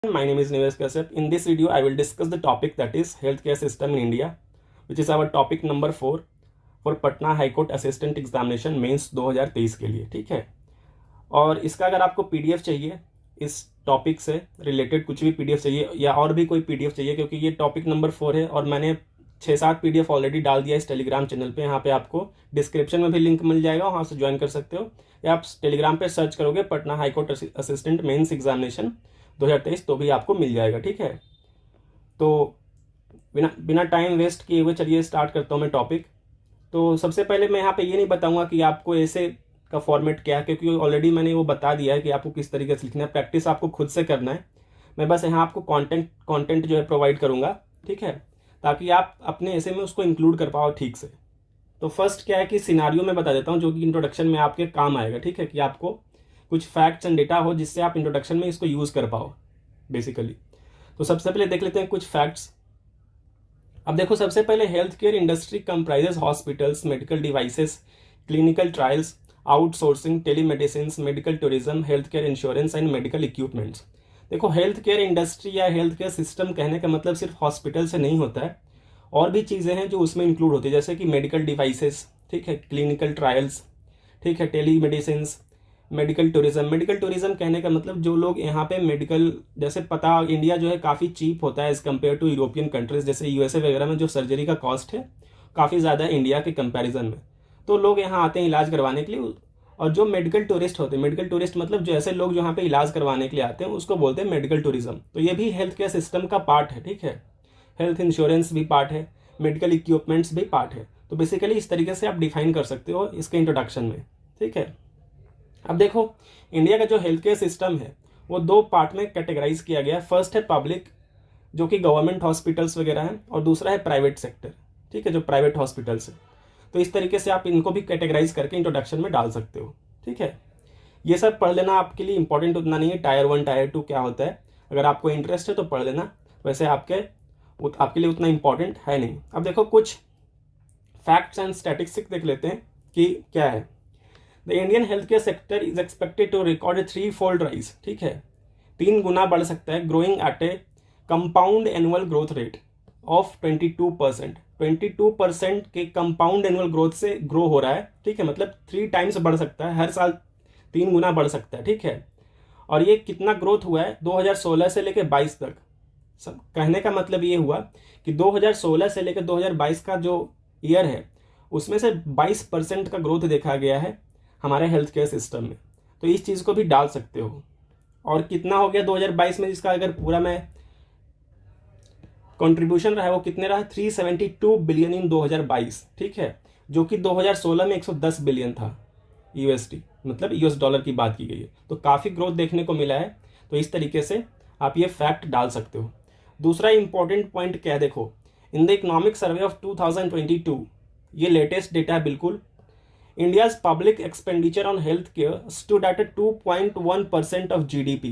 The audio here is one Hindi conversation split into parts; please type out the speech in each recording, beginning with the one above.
My name is Nivesh Kashyap. In this video, I will discuss the topic that is healthcare system in India, which is our topic number 4 for Patna high court assistant examination mains 2023 के लिए। ठीक है, और इसका अगर आपको पीडीएफ चाहिए, इस टॉपिक से रिलेटेड कुछ भी पीडीएफ चाहिए या और भी कोई पीडीएफ चाहिए, क्योंकि ये टॉपिक नंबर 4 है और मैंने 6-7 पीडीएफ ऑलरेडी डाल दिया इस टेलीग्राम चैनल पे। यहाँ पे आपको डिस्क्रिप्शन में भी लिंक मिल जाएगा, वहाँ से ज्वाइन कर सकते हो, या आप टेलीग्राम पे सर्च करोगे Patna high court assistant mains examination 2023 तो भी आपको मिल जाएगा। ठीक है, तो बिना टाइम वेस्ट किए हुए चलिए स्टार्ट करता हूँ मैं टॉपिक। तो सबसे पहले मैं यहाँ पे ये नहीं बताऊँगा कि आपको ऐसे का फॉर्मेट क्या है, क्योंकि ऑलरेडी मैंने वो बता दिया है कि आपको किस तरीके से लिखना है। प्रैक्टिस आपको खुद से करना है। मैं बस यहाँ आपको कंटेंट जो है प्रोवाइड करूँगा, ठीक है, ताकि आप अपने ऐसे में उसको इंक्लूड कर पाओ ठीक से। तो फर्स्ट क्या है कि सिनारियो में बता देता हूँ, जो कि इंट्रोडक्शन में आपके काम आएगा। ठीक है, कि आपको कुछ फैक्ट्स एंड डेटा हो जिससे आप इंट्रोडक्शन में इसको यूज़ कर पाओ बेसिकली। तो सबसे पहले देख लेते हैं कुछ फैक्ट्स। अब देखो, सबसे पहले health care industry comprises hospitals, medical devices, clinical trials, outsourcing, telemedicine, medical tourism, health care insurance and medical equipments. देखो, हेल्थ केयर इंडस्ट्री या हेल्थ केयर सिस्टम कहने का मतलब सिर्फ हॉस्पिटल से नहीं होता है, और भी चीज़ें हैं जो उसमें इंक्लूड होती है, जैसे कि मेडिकल डिवाइसेस, ठीक है, क्लिनिकल ट्रायल्स, ठीक है, telemedicine, medical tourism. Medical tourism कहने का मतलब जो लोग यहाँ पे मेडिकल, जैसे पता इंडिया जो है काफ़ी चीप होता है as compare to European countries, जैसे यूएसए वगैरह में जो सर्जरी का कॉस्ट है काफ़ी ज़्यादा है इंडिया के कंपैरिजन में। तो लोग यहाँ आते हैं इलाज करवाने के लिए, और जो मेडिकल टूरिस्ट होते हैं, मेडिकल टूरिस्ट मतलब जो ऐसे लोग जो यहाँ पे इलाज करवाने के लिए आते हैं उसको बोलते हैं मेडिकल टूरिज्म। तो ये भी हेल्थ केयर सिस्टम का पार्ट है। ठीक है, हेल्थ इंश्योरेंस भी पार्ट है, मेडिकल इक्विपमेंट्स भी पार्ट है। तो बेसिकली इस तरीके से आप डिफाइन कर सकते हो इसके इंट्रोडक्शन में। ठीक है, अब देखो, इंडिया का जो हेल्थ केयर सिस्टम है वो 2 पार्ट में कैटेगराइज किया गया है। फर्स्ट है पब्लिक, जो कि गवर्नमेंट हॉस्पिटल्स वगैरह हैं, और दूसरा है प्राइवेट सेक्टर, ठीक है, जो प्राइवेट हॉस्पिटल्स है। तो इस तरीके से आप इनको भी कैटेगराइज करके इंट्रोडक्शन में डाल सकते हो। ठीक है, ये सब पढ़ लेना आपके लिए इंपॉर्टेंट उतना नहीं है। टायर 1 टायर 2 क्या होता है, अगर आपको इंटरेस्ट है तो पढ़ लेना, वैसे आपके लिए उतना इंपॉर्टेंट है नहीं। अब देखो, कुछ फैक्ट्स एंड स्टैटिस्टिक्स देख लेते हैं कि क्या है। The Indian health care sector is expected to record a 3-fold rise. ठीक है, 3 गुना बढ़ सकता है, growing at a compound annual growth rate of 22%। 22% के कंपाउंड एनुअल ग्रोथ से ग्रो हो रहा है। ठीक है, मतलब 3 टाइम्स बढ़ सकता है, हर साल 3 गुना बढ़ सकता है। ठीक है, और ये कितना ग्रोथ हुआ है 2016 से लेकर 22 तक। सब कहने का मतलब ये हुआ कि 2016 से लेकर 2022 का जो ईयर है उसमें से 22% का ग्रोथ देखा गया है हमारे हेल्थ केयर सिस्टम में। तो इस चीज़ को भी डाल सकते हो। और कितना हो गया 2022 में, जिसका अगर पूरा मैं कंट्रीब्यूशन रहा है वो कितने रहा, 372 बिलियन इन 2022। ठीक है, जो कि 2016 में 110 बिलियन था यूएसडी, मतलब यूएस डॉलर की बात की गई है। तो काफ़ी ग्रोथ देखने को मिला है। तो इस तरीके से आप ये फैक्ट डाल सकते हो। दूसरा इंपॉर्टेंट पॉइंट क्या है, देखो, in the economic survey of 2022, ये लेटेस्ट डेटा है बिल्कुल, India's public expenditure on healthcare stood at 2.1% of GDP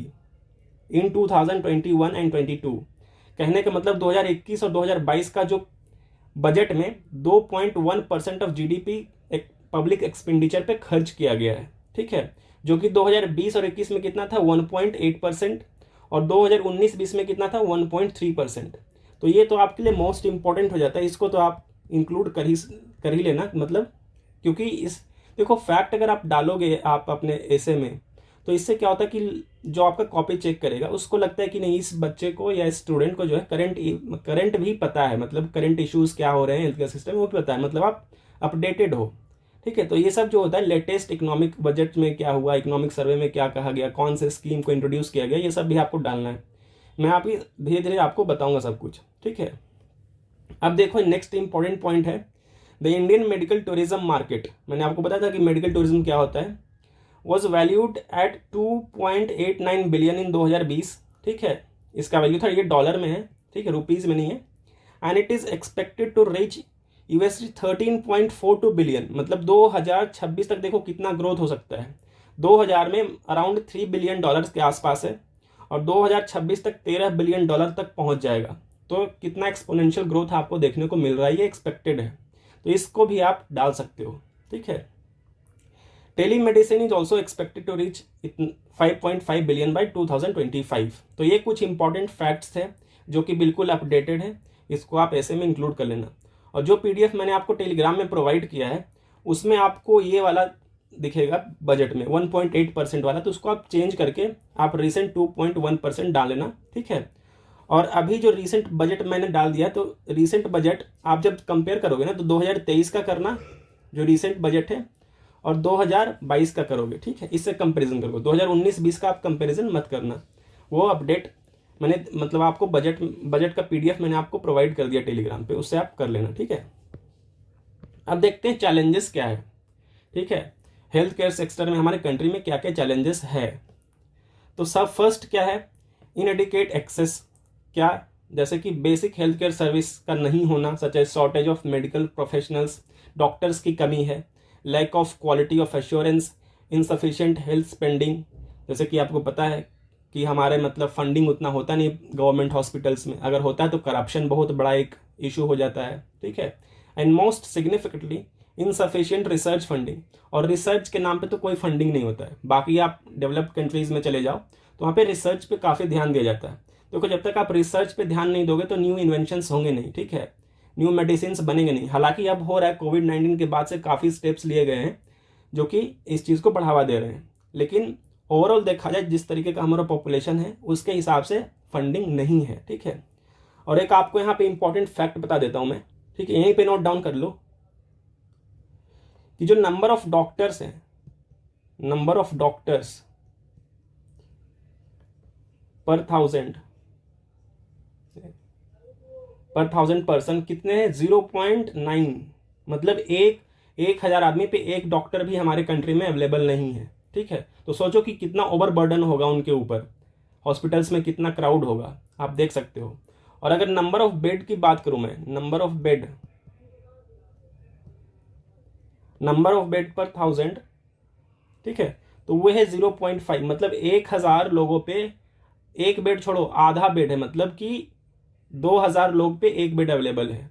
in 2021 and 22। कहने का मतलब 2021 और 2022 का जो बजट में 2.1% ऑफ जीडीपी एक पब्लिक एक्सपेंडिचर पे खर्च किया गया है। ठीक है, जो कि 2020 और 21 में कितना था, 1.8%, और 2019-20 में कितना था, 1.3%। तो ये तो आपके लिए मोस्ट इंपॉर्टेंट हो जाता है, इसको तो आप इंक्लूड कर ही लेना, मतलब क्योंकि इस देखो फैक्ट अगर आप डालोगे आप अपने ऐसे में, तो इससे क्या होता है कि जो आपका कॉपी चेक करेगा उसको लगता है कि नहीं, इस बच्चे को या स्टूडेंट को जो है करंट भी पता है, मतलब करंट इश्यूज क्या हो रहे हैं हेल्थ केयर सिस्टम में वो भी पता है, मतलब आप अपडेटेड हो। ठीक है, तो ये सब जो होता है लेटेस्ट इकोनॉमिक बजट में क्या हुआ, इकोनॉमिक सर्वे में क्या कहा गया, कौन से स्कीम को इंट्रोड्यूस किया गया, ये सब भी आपको डालना है। मैं आपकी धीरे धीरे आपको बताऊँगा सब कुछ। ठीक है, अब देखो नेक्स्ट इंपॉर्टेंट पॉइंट है the Indian medical tourism market. मैंने आपको बताया था कि मेडिकल टूरिज्म क्या होता है। Was valued at 2.89 billion in 2020। ठीक है, इसका वैल्यू था, ये डॉलर में है, ठीक है, रुपीज़ में नहीं है। And it is expected to reach USD 13.42 billion, मतलब 2026 तक देखो कितना ग्रोथ हो सकता है। 2000 में अराउंड 3 बिलियन डॉलर्स के आसपास है, और 2026 तक 13 बिलियन डॉलर तक पहुंच जाएगा। तो कितना एक्सपोनेंशियल ग्रोथ आपको देखने को मिल रहा है, ये एक्सपेक्टेड है। तो इसको भी आप डाल सकते हो। ठीक है, telemedicine is also expected to reach 5.5 billion by 2025। तो ये कुछ इंपॉर्टेंट फैक्ट्स थे जो कि बिल्कुल अपडेटेड है, इसको आप ऐसे में इंक्लूड कर लेना। और जो PDF मैंने आपको टेलीग्राम में प्रोवाइड किया है उसमें आपको ये वाला दिखेगा बजट में 1.8% वाला, तो उसको आप चेंज करके आप रिसेंट 2.1% डाल लेना, ठीक है। और अभी जो रिसेंट बजट मैंने डाल दिया, तो रिसेंट बजट आप जब कंपेयर करोगे ना तो 2023 का करना जो रिसेंट बजट है, और 2022 का करोगे, ठीक है, इससे कंपैरिजन करोगे। 2019-20 का आप कंपैरिजन मत करना। वो अपडेट मैंने मतलब आपको बजट का PDF मैंने आपको प्रोवाइड कर दिया टेलीग्राम पे, उससे आप कर लेना, ठीक है। अब देखते हैं चैलेंजेस क्या है, ठीक है, हेल्थ केयर सेक्टर में हमारे कंट्री में क्या क्या चैलेंजेस है। तो सब फर्स्ट क्या है, इनएडिक्वेट एक्सेस, क्या, जैसे कि बेसिक हेल्थ केयर सर्विस का नहीं होना, such as shortage of medical professionals, doctors की कमी है, lack of quality of assurance, insufficient health spending, जैसे कि आपको पता है कि हमारे मतलब फंडिंग उतना होता नहीं गवर्नमेंट हॉस्पिटल्स में, अगर होता है तो करप्शन बहुत बड़ा एक इशू हो जाता है, ठीक है। And most significantly insufficient research funding, और रिसर्च के नाम पे तो कोई फंडिंग नहीं होता है। बाकी आप डेवलप्ड कंट्रीज में चले जाओ तो वहाँ पे रिसर्च पे काफ़ी ध्यान दिया जाता है, क्योंकि जब तक आप रिसर्च पे ध्यान नहीं दोगे तो न्यू इन्वेंशंस होंगे नहीं, ठीक है, न्यू मेडिसिन बनेंगे नहीं। हालांकि अब हो रहा है, कोविड-19 के बाद से काफ़ी स्टेप्स लिए गए हैं जो कि इस चीज़ को बढ़ावा दे रहे हैं, लेकिन ओवरऑल देखा जाए जिस तरीके का हमारा पॉपुलेशन है उसके हिसाब से फंडिंग नहीं है, ठीक है। और एक आपको यहाँ पे इंपॉर्टेंट फैक्ट बता देता हूँ मैं, ठीक है, यहीं पे नोट डाउन कर लो कि जो नंबर ऑफ डॉक्टर्स हैं, नंबर ऑफ डॉक्टर्स पर थाउजेंड पर्सन कितने हैं, 0.9, मतलब 1,000 आदमी पे एक डॉक्टर भी हमारे कंट्री में अवेलेबल नहीं है, ठीक है। तो सोचो कि कितना ओवरबर्डन होगा उनके ऊपर, हॉस्पिटल्स में कितना क्राउड होगा, आप देख सकते हो। और अगर नंबर ऑफ बेड की बात करूं मैं, नंबर ऑफ बेड पर 1000, ठीक है, तो वो है 0.5, मतलब 1,000 लोगों पे एक बेड, छोड़ो आधा बेड है, मतलब कि 2,000 लोग पे एक बेड अवेलेबल है।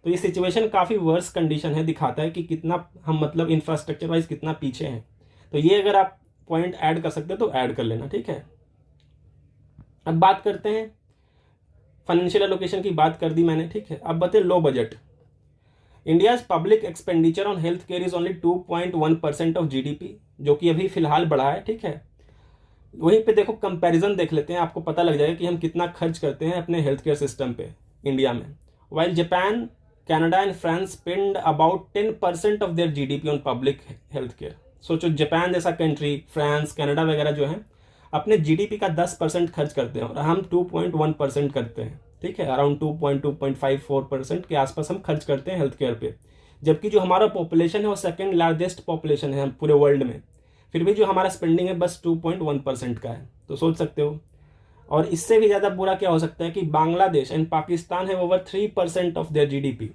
तो ये सिचुएशन काफ़ी वर्स कंडीशन है, दिखाता है कि कितना हम मतलब इंफ्रास्ट्रक्चर वाइज कितना पीछे हैं। तो ये अगर आप पॉइंट ऐड कर सकते हो तो ऐड कर लेना, ठीक है। अब बात करते हैं फाइनेंशियल एलोकेशन की, बात कर दी मैंने, ठीक है। अब बताए low budget. India's public expenditure on health care is only 2.1% of GDP, जो कि अभी फिलहाल बढ़ा है, ठीक है। वहीं पे देखो कंपैरिजन देख लेते हैं, आपको पता लग जाएगा कि हम कितना खर्च करते हैं अपने हेल्थ केयर सिस्टम पे इंडिया में। While Japan, Canada and France spend about 10% of their GDP on public health care. सोचो जापान जैसा कंट्री, फ्रांस, कनाडा वगैरह जो है अपने GDP का 10% खर्च करते हैं, और हम 2.1% करते हैं, ठीक है, अराउंड 2.54% के आसपास हम खर्च करते हैं हेल्थ केयर पे। जबकि जो हमारा पॉपुलेशन है वो सेकेंड लार्जेस्ट पॉपुलेशन है पूरे वर्ल्ड में, फिर भी जो हमारा स्पेंडिंग है बस 2.1% का है। तो सोच सकते हो। और इससे भी ज़्यादा बुरा क्या हो सकता है कि बांग्लादेश एंड पाकिस्तान है ओवर 3% ऑफ देयर GDP,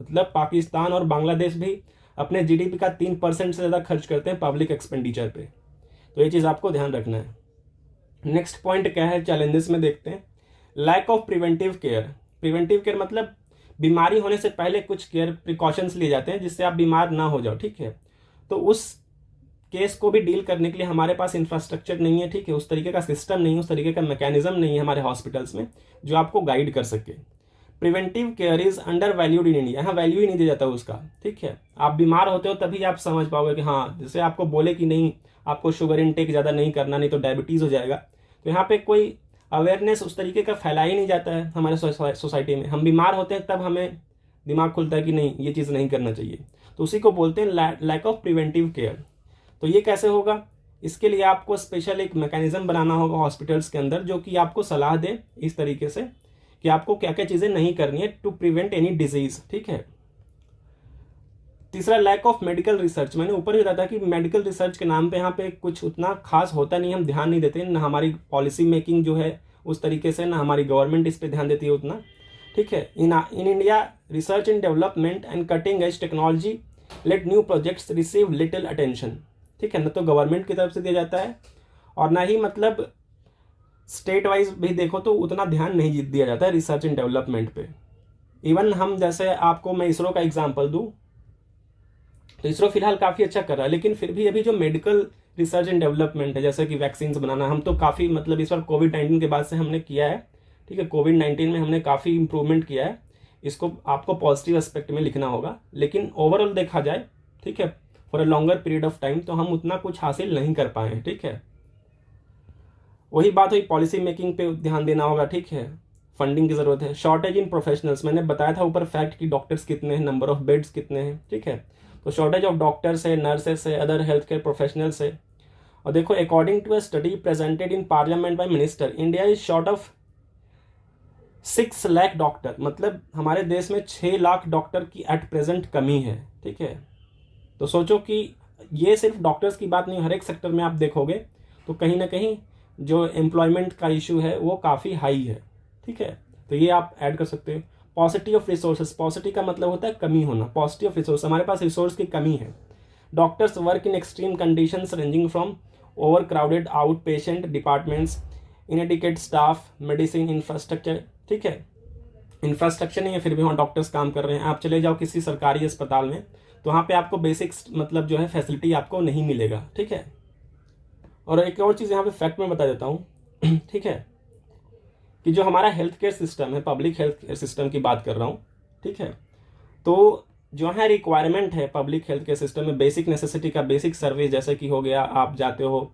मतलब पाकिस्तान और बांग्लादेश भी अपने GDP का 3% से ज़्यादा खर्च करते हैं पब्लिक एक्सपेंडिचर पे। तो ये चीज़ आपको ध्यान रखना है। नेक्स्ट पॉइंट क्या है चैलेंजेस में, देखते हैं। Lack of preventive care. Preventive care मतलब बीमारी होने से पहले कुछ केयर प्रिकॉशंस लिए जाते हैं जिससे आप बीमार ना हो जाओ, ठीक है। तो उस केस को भी डील करने के लिए हमारे पास इंफ्रास्ट्रक्चर नहीं है, ठीक है, उस तरीके का सिस्टम नहीं है, उस तरीके का मैकेनिज्म नहीं है हमारे हॉस्पिटल्स में जो आपको गाइड कर सके। Preventive care is under valued in India, यहाँ वैल्यू ही नहीं दिया जाता उसका, ठीक है। आप बीमार होते हो तभी आप समझ पाओगे कि हाँ, जैसे आपको बोले कि नहीं आपको शुगर इनटेक ज़्यादा नहीं करना, नहीं तो डायबिटीज़ हो जाएगा, तो यहाँ पे कोई अवेयरनेस उस तरीके का फैला ही नहीं जाता है हमारे सोसाइटी में। हम बीमार होते हैं तब हमें दिमाग खुलता है कि नहीं ये चीज़ नहीं करना चाहिए, तो उसी को बोलते हैं लैक ऑफ प्रिवेंटिव केयर। तो ये कैसे होगा, इसके लिए आपको स्पेशल एक मैकेनिज्म बनाना होगा हॉस्पिटल्स के अंदर जो कि आपको सलाह दे इस तरीके से कि आपको क्या क्या चीज़ें नहीं करनी है टू प्रिवेंट एनी डिजीज, ठीक है। तीसरा, लैक ऑफ मेडिकल रिसर्च। मैंने ऊपर ही बताया था कि मेडिकल रिसर्च के नाम पे यहाँ पे कुछ उतना खास होता नहीं, हम ध्यान नहीं देते, ना हमारी पॉलिसी मेकिंग जो है उस तरीके से, ना हमारी गवर्नमेंट इस पर ध्यान देती है उतना, ठीक है। In India research and development and cutting edge technology late new projects receive little attention, ठीक है। न तो गवर्नमेंट की तरफ से दिया जाता है और ना ही मतलब स्टेट वाइज भी देखो तो उतना ध्यान नहीं दिया जाता है रिसर्च एंड डेवलपमेंट पे। इवन हम जैसे आपको मैं इसरो का एग्जांपल दूं, तो इसरो फिलहाल काफ़ी अच्छा कर रहा है, लेकिन फिर भी अभी जो मेडिकल रिसर्च एंड डेवलपमेंट है, जैसे कि वैक्सीन बनाना, हम तो काफ़ी मतलब इस बार कोविड-19 के बाद से हमने किया है, ठीक है, कोविड-19 में हमने काफ़ी इंप्रूवमेंट किया है, इसको आपको पॉजिटिव एस्पेक्ट में लिखना होगा। लेकिन ओवरऑल देखा जाए, ठीक है, for a longer period of time तो हम उतना कुछ हासिल नहीं कर पाए हैं, ठीक है। वही बात हुई, पॉलिसी मेकिंग पे ध्यान देना होगा, ठीक है, फंडिंग की ज़रूरत है। शॉर्टेज इन प्रोफेशनल्स, मैंने बताया था ऊपर फैक्ट कि डॉक्टर्स कितने हैं, नंबर ऑफ बेड्स कितने हैं, ठीक है, तो शॉर्टेज ऑफ डॉक्टर्स है, नर्सेस है, अदर हेल्थ केयर प्रोफेशनल्स है। और देखो, according to a study presented in parliament by minister, India is short of 6 lakh doctor, मतलब हमारे देश में 6 लाख डॉक्टर की एट प्रेजेंट कमी है, ठीक है। तो सोचो कि ये सिर्फ डॉक्टर्स की बात नहीं, हर एक सेक्टर में आप देखोगे तो कहीं ना कहीं जो एम्प्लॉयमेंट का इशू है वो काफ़ी हाई है, ठीक है। तो ये आप ऐड कर सकते हो। पॉसिटी ऑफ रिसोर्सेज, पॉसिटी का मतलब होता है कमी होना, पॉसिटी ऑफ रिसोर्स, हमारे पास रिसोर्स की कमी है। Doctors work in extreme conditions ranging from over crowded out patient departments, inadequate staff, medicine infrastructure, ठीक है, इंफ्रास्ट्रक्चर नहीं है फिर भी वहाँ डॉक्टर्स काम कर रहे हैं। आप चले जाओ किसी सरकारी अस्पताल में तो वहाँ पे आपको बेसिक्स मतलब जो है फैसिलिटी आपको नहीं मिलेगा, ठीक है। और एक और चीज़ यहाँ पे फैक्ट में बता देता हूँ ठीक है, कि जो हमारा हेल्थ केयर सिस्टम है, पब्लिक हेल्थ केयर सिस्टम की बात कर रहा हूँ, ठीक है, तो जो है रिक्वायरमेंट है पब्लिक हेल्थ केयर सिस्टम में, बेसिक नेसेसिटी का बेसिक सर्विस, जैसे कि हो गया आप जाते हो,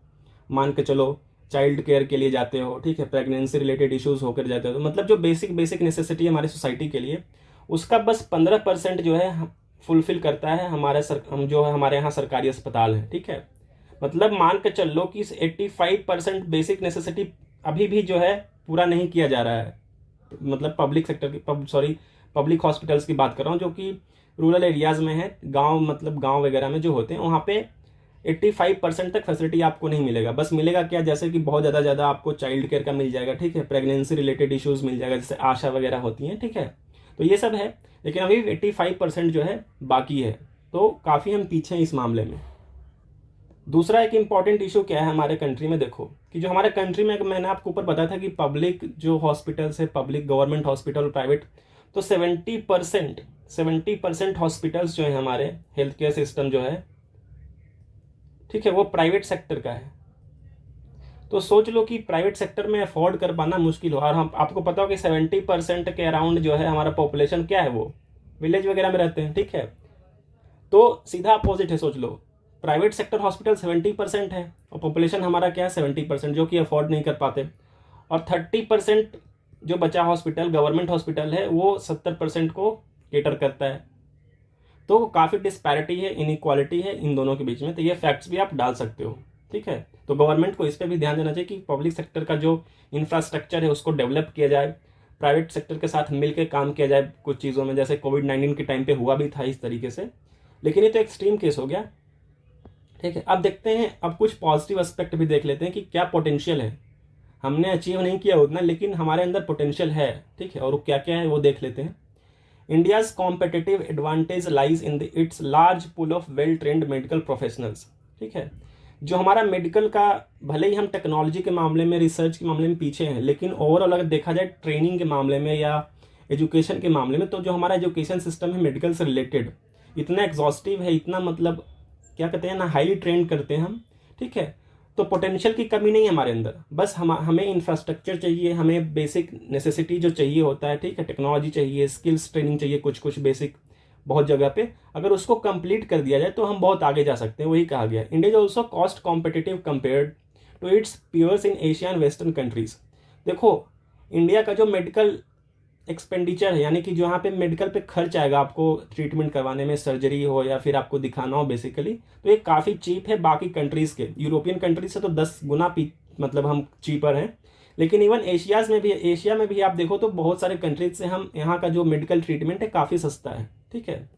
मान के चलो चाइल्ड केयर के लिए जाते हो, ठीक है, प्रेगनेंसी रिलेटेड इश्यूज होकर जाते हो, तो मतलब जो बेसिक नेसेसिटी है हमारी सोसाइटी के लिए, उसका बस 15% जो है फुलफिल करता है हम जो है हमारे यहाँ सरकारी अस्पताल है, ठीक है। मतलब मान के चल लो कि 85% बेसिक नेसेसिटी अभी भी जो है पूरा नहीं किया जा रहा है, मतलब पब्लिक सेक्टर की पब्लिक हॉस्पिटल्स की बात कर रहा हूँ, जो कि रूरल एरियाज़ में है, गांव मतलब गांव वगैरह में जो होते हैं वहाँ पे 85% तक फैसिलिटी आपको नहीं मिलेगा। बस मिलेगा क्या, जैसे कि बहुत ज़्यादा आपको चाइल्ड केयर का मिल जाएगा, ठीक है, प्रेगनेंसी रिलेटेड इश्यूज़ मिल जाएगा, जैसे आशा वगैरह होती हैं, ठीक है, तो ये सब है। लेकिन अभी 85% जो है बाकी है, तो काफ़ी हम पीछे हैं इस मामले में। दूसरा एक इम्पॉर्टेंट इशू क्या है हमारे कंट्री में, देखो कि जो हमारे कंट्री में, मैंने आपको ऊपर बताया था कि पब्लिक जो हॉस्पिटल्स है, पब्लिक गवर्नमेंट हॉस्पिटल, प्राइवेट, तो 70% हॉस्पिटल्स जो है हमारे हेल्थ केयर सिस्टम जो है, ठीक है, वो प्राइवेट सेक्टर का है। तो सोच लो कि प्राइवेट सेक्टर में अफोर्ड कर पाना मुश्किल हो, और हम आपको पता हो कि 70% के अराउंड जो है हमारा पॉपुलेशन क्या है, वो विलेज वगैरह में रहते हैं, ठीक है। तो सीधा अपोजिट है, सोच लो, प्राइवेट सेक्टर हॉस्पिटल 70% है और पॉपुलेशन हमारा क्या है 70%, जो कि अफोर्ड नहीं कर पाते, और 30% जो बचा हॉस्पिटल गवर्नमेंट हॉस्पिटल है वो 70% को केटर करता है। तो काफ़ी डिस्पैरिटी है, इनइक्वालिटी है इन दोनों के बीच में, तो ये फैक्ट्स भी आप डाल सकते हो, ठीक है। तो गवर्नमेंट को इस पर भी ध्यान देना चाहिए कि पब्लिक सेक्टर का जो इंफ्रास्ट्रक्चर है उसको डेवलप किया जाए, प्राइवेट सेक्टर के साथ मिलकर काम किया जाए कुछ चीज़ों में, जैसे कोविड-19 के टाइम पे हुआ भी था इस तरीके से। लेकिन ये तो एक्सट्रीम केस हो गया, ठीक है। अब देखते हैं, अब कुछ पॉजिटिव एस्पेक्ट भी देख लेते हैं कि क्या पोटेंशियल है। हमने अचीव नहीं किया उतना, लेकिन हमारे अंदर पोटेंशियल है, ठीक है, और वो क्या क्या है वो देख लेते हैं। India's competitive advantage lies in its large pool of well trained medical professionals, ठीक है। जो हमारा मेडिकल का, भले ही हम टेक्नोलॉजी के मामले में, रिसर्च के मामले में पीछे हैं, लेकिन ओवरऑल अगर देखा जाए ट्रेनिंग के मामले में या एजुकेशन के मामले में, तो जो हमारा एजुकेशन सिस्टम है मेडिकल से रिलेटेड इतना एग्जॉस्टिव है, इतना मतलब क्या कहते हैं ना, हाईली ट्रेंड करते हैं हम, ठीक है। तो पोटेंशियल की कमी नहीं है हमारे अंदर, बस हमें इंफ्रास्ट्रक्चर चाहिए, हमें बेसिक नेसेसिटी जो चाहिए होता है, ठीक है, टेक्नोलॉजी चाहिए, स्किल्स ट्रेनिंग चाहिए, कुछ बेसिक बहुत जगह पे, अगर उसको कंप्लीट कर दिया जाए तो हम बहुत आगे जा सकते हैं। वही कहा गया, India is also cost competitive compared to its peers in Asia and western countries. देखो, इंडिया का जो मेडिकल एक्सपेंडिचर है, यानी कि जो यहाँ पे मेडिकल पे खर्च आएगा आपको ट्रीटमेंट करवाने में, सर्जरी हो या फिर आपको दिखाना हो बेसिकली, तो ये काफ़ी चीप है बाकी कंट्रीज़ के, यूरोपियन कंट्रीज से तो 10 गुना मतलब हम चीपर हैं। लेकिन इवन एशिया में भी आप देखो तो बहुत सारे कंट्रीज से हम यहाँ का जो मेडिकल ट्रीटमेंट है काफ़ी सस्ता है, ठीक है।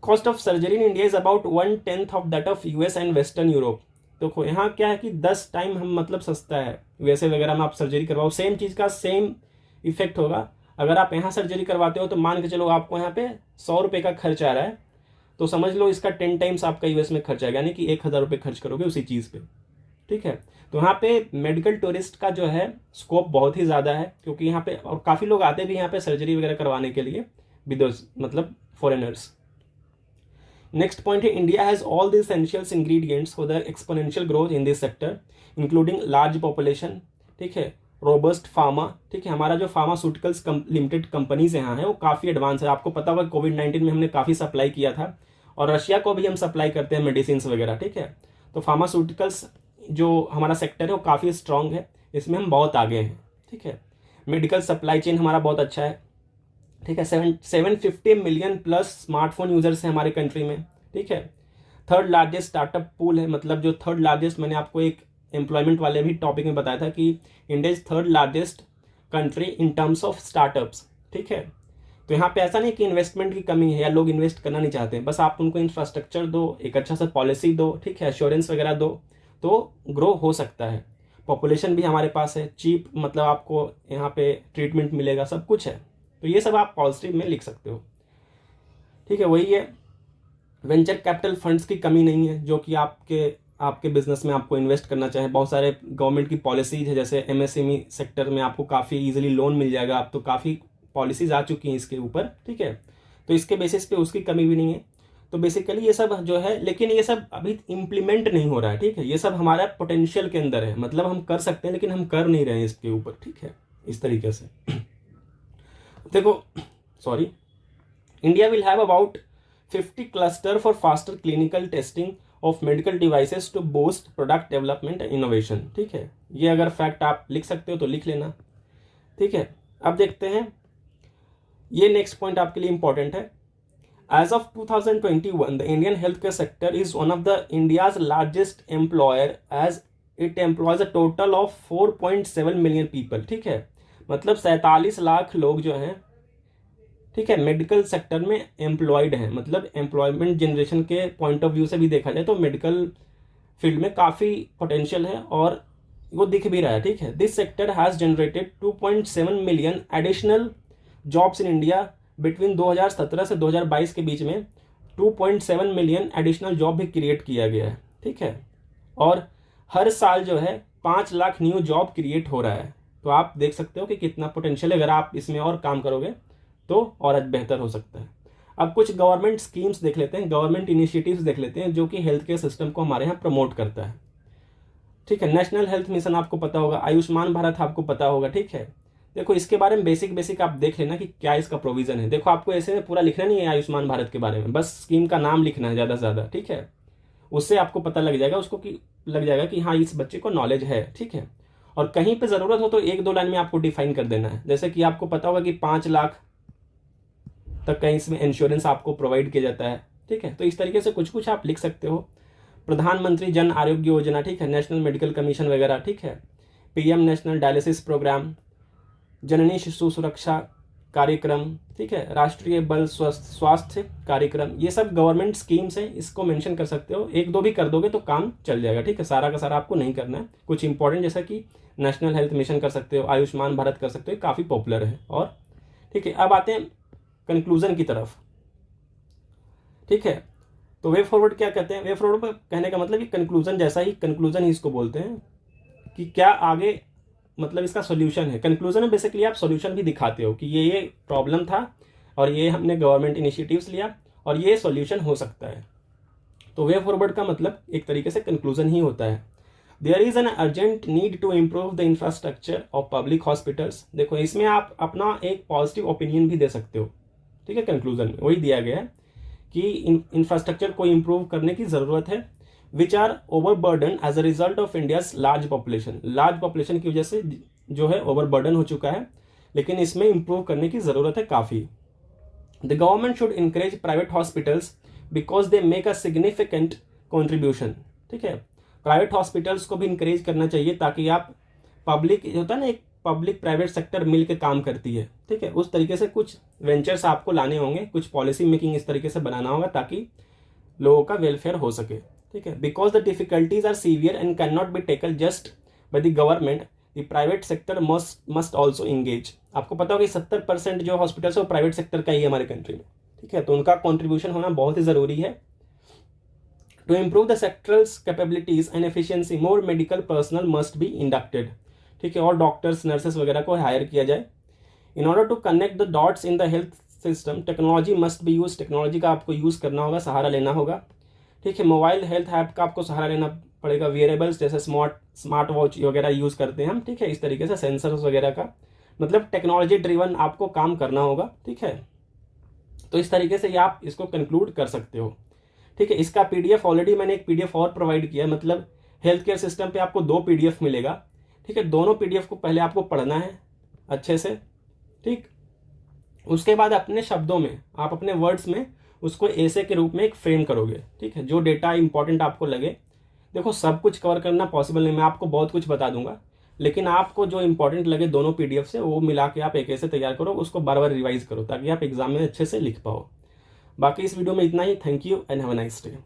Cost of surgery in India is about 1/10 of that of US and western Europe. देखो यहाँ क्या है कि 10 टाइम हम मतलब सस्ता है, यूएसए वगैरह में आप सर्जरी करवाओ, सेम चीज़ का सेम इफेक्ट होगा। अगर आप यहाँ सर्जरी करवाते हो तो मान के चलो आपको यहाँ पे 100 रुपये का खर्च आ रहा है, तो समझ लो इसका 10 टाइम्स आपका यूएस में खर्च आएगा, यानी कि 1000 रुपये खर्च करोगे उसी चीज़ पे, ठीक है। तो यहाँ पे मेडिकल टूरिस्ट का जो है स्कोप बहुत ही ज़्यादा है, क्योंकि यहाँ पे और काफ़ी लोग आते भी यहाँ पे सर्जरी वगैरह करवाने के लिए, विदेश मतलब फॉरेनर्स। नेक्स्ट पॉइंट है India has all the essentials ingredients for the exponential growth in this sector including large population, ठीक है, रोबस्ट फार्मा, ठीक है, हमारा जो फार्मास्यूटिकल्स लिमिटेड कंपनीज यहाँ है वो काफ़ी एडवांस है। आपको पता होगा कोविड-19 में हमने काफ़ी सप्लाई किया था और रशिया को भी हम सप्लाई करते हैं मेडिसिन वगैरह, ठीक है। तो फार्मास्यूटिकल्स जो हमारा सेक्टर है वो काफ़ी स्ट्रॉन्ग है, इसमें हम बहुत आगे हैं, ठीक है। मेडिकल सप्लाई चेन हमारा बहुत अच्छा है, ठीक है। 750 मिलियन प्लस स्मार्टफोन यूजर्स हैं हमारे कंट्री में, ठीक है। थर्ड लार्जेस्ट स्टार्टअप पूल है, मतलब जो थर्ड लार्जेस्ट, मैंने आपको एक एम्प्लॉयमेंट वाले भी टॉपिक में बताया था कि India is third largest country in terms of startups, ठीक है। तो यहाँ पे ऐसा नहीं कि इन्वेस्टमेंट की कमी है या लोग इन्वेस्ट करना नहीं चाहते, बस आप उनको इंफ्रास्ट्रक्चर दो, एक अच्छा सा पॉलिसी दो, ठीक है, एश्योरेंस वगैरह दो, तो ग्रो हो सकता है। पॉपुलेशन भी हमारे पास है, चीप, मतलब आपको यहाँ पे ट्रीटमेंट मिलेगा, सब कुछ है। तो ये सब आप पॉजिटिव में लिख सकते हो, ठीक है। वही है, वेंचर कैपिटल फंड्स की कमी नहीं है जो कि आपके बिजनेस में आपको इन्वेस्ट करना चाहे। बहुत सारे गवर्नमेंट की पॉलिसीज है, जैसे एमएसएमई सेक्टर में आपको काफ़ी इजीली लोन मिल जाएगा, अब तो काफ़ी पॉलिसीज आ चुकी हैं इसके ऊपर, ठीक है। तो इसके बेसिस पे उसकी कमी भी नहीं है। तो बेसिकली ये सब जो है, लेकिन ये सब अभी इम्प्लीमेंट नहीं हो रहा है, ठीक है। ये सब हमारा पोटेंशियल के अंदर है, मतलब हम कर सकते हैं लेकिन हम कर नहीं रहे हैं इसके ऊपर, ठीक है, इस तरीके से। देखो, sorry, India will have about 50 cluster for faster clinical testing of medical devices to boost product development and innovation, ठीक है। ये अगर फैक्ट आप लिख सकते हो तो लिख लेना, ठीक है। अब देखते हैं, ये नेक्स्ट पॉइंट आपके लिए इंपॉर्टेंट है। As of 2021, the Indian healthcare sector is one of the India's largest employer as it employs a total of 4.7 million people, ठीक है। मतलब 47 लाख लोग जो हैं, ठीक है, मेडिकल सेक्टर में एम्प्लॉयड हैं। मतलब एम्प्लॉयमेंट जनरेशन के पॉइंट ऑफ व्यू से भी देखा जाए तो मेडिकल फील्ड में काफ़ी पोटेंशियल है और वो दिख भी रहा है, ठीक है। This sector has generated 2.7 million additional jobs in India between 2017 से 2022 के बीच में 2.7 मिलियन एडिशनल जॉब भी क्रिएट किया गया है, ठीक है। और हर साल जो है 5 लाख न्यू जॉब क्रिएट हो रहा है। तो आप देख सकते हो कि कितना पोटेंशियल है, अगर आप इसमें और काम करोगे तो और बेहतर हो सकता है। अब कुछ गवर्नमेंट स्कीम्स देख लेते हैं, गवर्नमेंट इनिशिएटिव्स देख लेते हैं जो कि हेल्थ केयर सिस्टम को हमारे यहाँ प्रमोट करता है, ठीक है। नेशनल हेल्थ मिशन आपको पता होगा, आयुष्मान भारत आपको पता होगा, ठीक है। देखो, इसके बारे में बेसिक आप देख लेना कि क्या इसका प्रोविजन है। देखो, आपको ऐसे में पूरा लिखना नहीं है आयुष्मान भारत के बारे में, बस स्कीम का नाम लिखना है ज़्यादा से ज़्यादा, ठीक है। उससे आपको पता लग जाएगा उसको कि लग जाएगा कि हाँ, इस बच्चे को नॉलेज है, ठीक है। और कहीं पे ज़रूरत हो तो 1-2 लाइन में आपको डिफाइन कर देना है। जैसे कि आपको पता होगा कि 5 लाख तक कहीं इसमें इंश्योरेंस आपको प्रोवाइड किया जाता है, ठीक है। तो इस तरीके से कुछ आप लिख सकते हो। प्रधानमंत्री जन आरोग्य योजना, ठीक है, नेशनल मेडिकल कमीशन वगैरह, ठीक है। पीएम नेशनल डायलिसिस प्रोग्राम, जननी शिशु सुरक्षा कार्यक्रम, ठीक है, राष्ट्रीय बल स्वास्थ्य कार्यक्रम, ये सब गवर्नमेंट स्कीम्स हैं, इसको मेंशन कर सकते हो। 1-2 भी कर दोगे तो काम चल जाएगा, ठीक है। सारा का सारा आपको नहीं करना है, कुछ इंपॉर्टेंट जैसा कि नेशनल हेल्थ मिशन कर सकते हो, आयुष्मान भारत कर सकते हो, काफ़ी पॉपुलर है। और ठीक है, अब आते हैं कंक्लूजन की तरफ, ठीक है। तो वे फॉरवर्ड क्या कहते हैं? वे फॉरवर्ड कहने का मतलब कि कंक्लूजन जैसा ही, कंक्लूजन ही इसको बोलते हैं कि क्या आगे, मतलब इसका सॉल्यूशन है। कंक्लूजन में बेसिकली आप सॉल्यूशन भी दिखाते हो कि ये प्रॉब्लम था और ये हमने गवर्नमेंट इनिशिएटिव्स लिया और ये सॉल्यूशन हो सकता है। तो वे फॉरवर्ड का मतलब एक तरीके से कंक्लूजन ही होता है। There is an urgent need to improve the infrastructure of public hospitals. देखो, इसमें आप अपना एक पॉजिटिव ओपिनियन भी दे सकते हो, ठीक है। कंक्लूजन में वही दिया गया है कि इंफ्रास्ट्रक्चर को इम्प्रूव करने की ज़रूरत है, which are overburden as a result of India's large population. Large population की वजह से जो है ओवरबर्डन हो चुका है, लेकिन इसमें इम्प्रूव करने की ज़रूरत है काफ़ी। The government should encourage private hospitals because they make a significant contribution, ठीक है। प्राइवेट हॉस्पिटल्स को भी इंकरेज करना चाहिए ताकि आप पब्लिक होता है ना, एक पब्लिक प्राइवेट सेक्टर मिल के काम करती है, ठीक है। उस तरीके से कुछ वेंचर्स आपको लाने होंगे, कुछ पॉलिसी मेकिंग इस तरीके से बनाना होगा ताकि लोगों का वेलफेयर हो सके, ठीक है। Because the difficulties are severe and can not be tackle just by the government, the private sector must also engage. आपको पता होगा कि 70% जो हॉस्पिटल्स है वो प्राइवेट सेक्टर का ही है हमारे कंट्री में, ठीक है। तो उनका कॉन्ट्रीब्यूशन होना बहुत ही ज़रूरी है। To improve the sectorals capabilities and efficiency, more medical personal must be inducted, ठीक है। और डॉक्टर्स, नर्सेस वगैरह को हायर किया जाए। In order to connect the dots in the health system technology must be use, technology का आपको यूज़ करना होगा, सहारा लेना होगा, ठीक है। मोबाइल हेल्थ ऐप का आपको सहारा लेना पड़ेगा, वेयरेबल्स जैसे स्मार्ट वॉच वगैरह यूज़ करते हैं हम, ठीक है, इस तरीके से सेंसर्स वगैरह का, मतलब टेक्नोलॉजी ड्रिवन आपको काम करना होगा, ठीक है। तो इस तरीके से ये आप इसको कंक्लूड कर सकते हो, ठीक है। इसका पीडीएफ ऑलरेडी मैंने एक पीडीएफ और प्रोवाइड किया है, मतलब हेल्थ केयर सिस्टम पे आपको 2 पीडीएफ मिलेगा, ठीक है। दोनों पीडीएफ को पहले आपको पढ़ना है अच्छे से, ठीक। उसके बाद अपने शब्दों में, आप अपने वर्ड्स में उसको ऐसे के रूप में एक फ्रेम करोगे, ठीक है, जो डेटा इंपॉर्टेंट आपको लगे। देखो सब कुछ कवर करना पॉसिबल नहीं, मैं आपको बहुत कुछ बता दूंगा, लेकिन आपको जो इंपॉर्टेंट लगे दोनों पीडीएफ से वो मिला के आप एक ऐसे तैयार करो, उसको बार बार रिवाइज करो ताकि आप एग्जाम में अच्छे से लिख पाओ। बाकी इस वीडियो में इतना ही। Thank you and have a nice day.